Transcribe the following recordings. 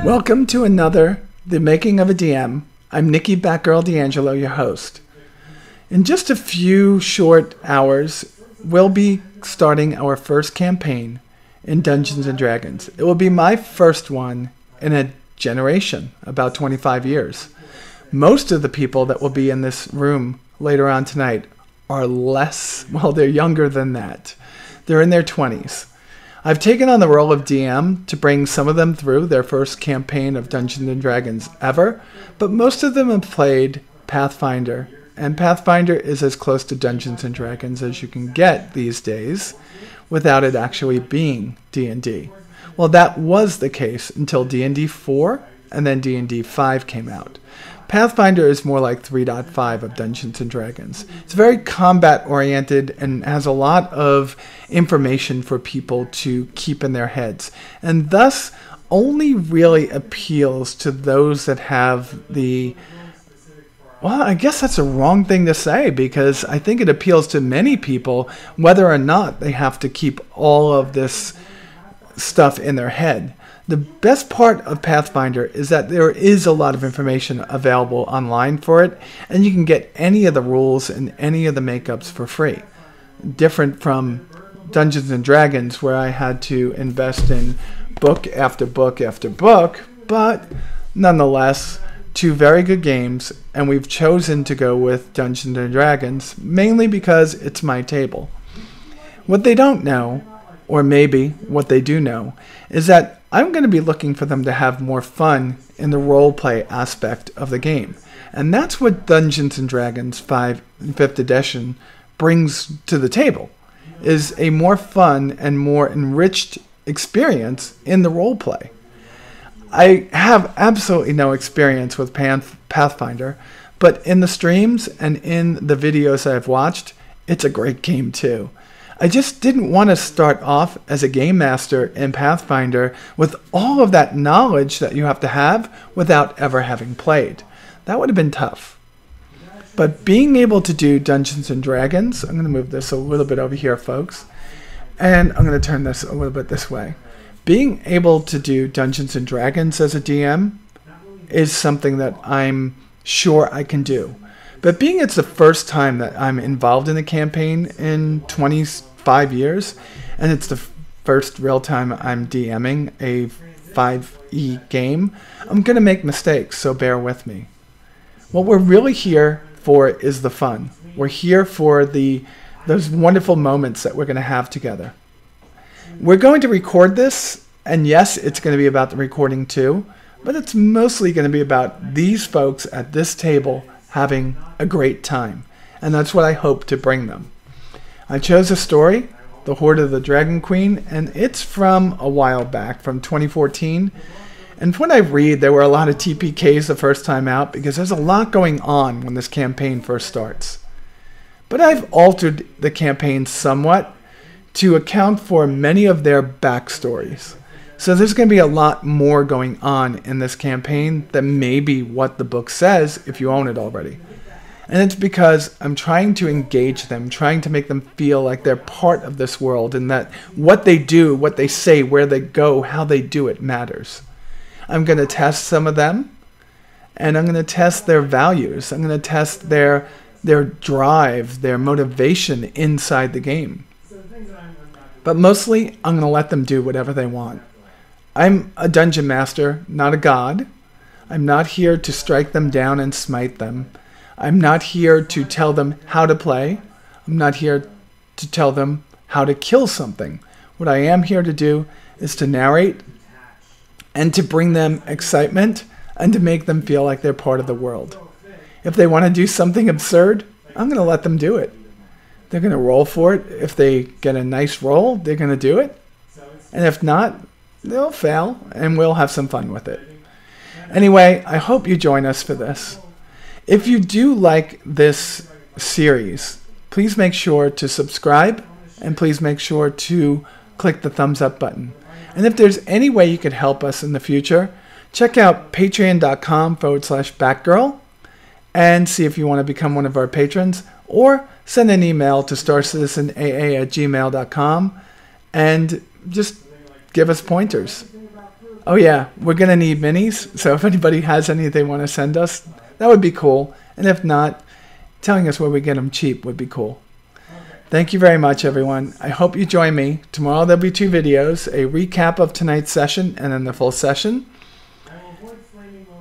Welcome to another The Making of a DM. I'm Nikki Batgirl D'Angelo, your host. In just a few short hours, we'll be starting our first campaign in Dungeons & Dragons. It will be my first one in a generation, about 25 years. Most of the people that will be in this room later on tonight are they're younger than that. They're in their 20s. I've taken on the role of DM to bring some of them through their first campaign of Dungeons & Dragons ever, but most of them have played Pathfinder, and Pathfinder is as close to Dungeons & Dragons as you can get these days without it actually being D&D. Well, that was the case until D&D 4 and then D&D 5 came out. Pathfinder is more like 3.5 of Dungeons & Dragons. It's very combat-oriented and has a lot of information for people to keep in their heads, and thus only really appeals to those that have I guess that's a wrong thing to say, because I think it appeals to many people whether or not they have to keep all of this stuff in their head. The best part of Pathfinder is that there is a lot of information available online for it, and you can get any of the rules and any of the makeups for free. Different from Dungeons & Dragons, where I had to invest in book after book after book, but nonetheless, two very good games, and we've chosen to go with Dungeons & Dragons, mainly because it's my table. What they don't know, or maybe what they do know, is that I'm going to be looking for them to have more fun in the roleplay aspect of the game. And that's what Dungeons & Dragons 5th edition brings to the table, is a more fun and more enriched experience in the roleplay. I have absolutely no experience with Pathfinder, but in the streams and in the videos I've watched, it's a great game too. I just didn't want to start off as a game master in Pathfinder with all of that knowledge that you have to have without ever having played. That would have been tough. But being able to do Dungeons & Dragons, I'm going to move this a little bit over here, folks, and I'm going to turn this a little bit this way. Being able to do Dungeons & Dragons as a DM is something that I'm sure I can do. But being it's the first time that I'm involved in a campaign in 25 years, and it's the first real time I'm DMing a 5e game, I'm going to make mistakes, so bear with me. What we're really here for is the fun. We're here for those wonderful moments that we're going to have together. We're going to record this, and yes, it's going to be about the recording too, but it's mostly going to be about these folks at this table having a great time, and that's what I hope to bring them. I chose a story, The Hoard of the Dragon Queen, and it's from a while back, from 2014. And when I read, there were a lot of TPKs the first time out, because there's a lot going on when this campaign first starts. But I've altered the campaign somewhat to account for many of their backstories. So there's going to be a lot more going on in this campaign than maybe what the book says if you own it already. And it's because I'm trying to engage them, trying to make them feel like they're part of this world, and that what they do, what they say, where they go, how they do it matters. I'm going to test some of them, and I'm going to test their values. I'm going to test their drive, their motivation inside the game. But mostly, I'm going to let them do whatever they want. I'm a dungeon master, not a god. I'm not here to strike them down and smite them. I'm not here to tell them how to play. I'm not here to tell them how to kill something. What I am here to do is to narrate and to bring them excitement and to make them feel like they're part of the world. If they want to do something absurd, I'm going to let them do it. They're going to roll for it. If they get a nice roll, they're going to do it. And if not, they'll fail, and we'll have some fun with it. Anyway, I hope you join us for this. If you do like this series, please make sure to subscribe, and please make sure to click the thumbs up button. And if there's any way you could help us in the future, check out patreon.com/Batgirl and see if you want to become one of our patrons, or send an email to starcitizenaa@gmail.com and just give us pointers. Oh yeah, we're going to need minis. So if anybody has any they want to send us, that would be cool. And if not, telling us where we get them cheap would be cool. Thank you very much, everyone. I hope you join me. Tomorrow there'll be 2 videos, a recap of tonight's session and then the full session.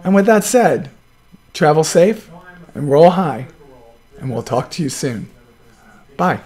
And with that said, travel safe and roll high. And we'll talk to you soon. Bye.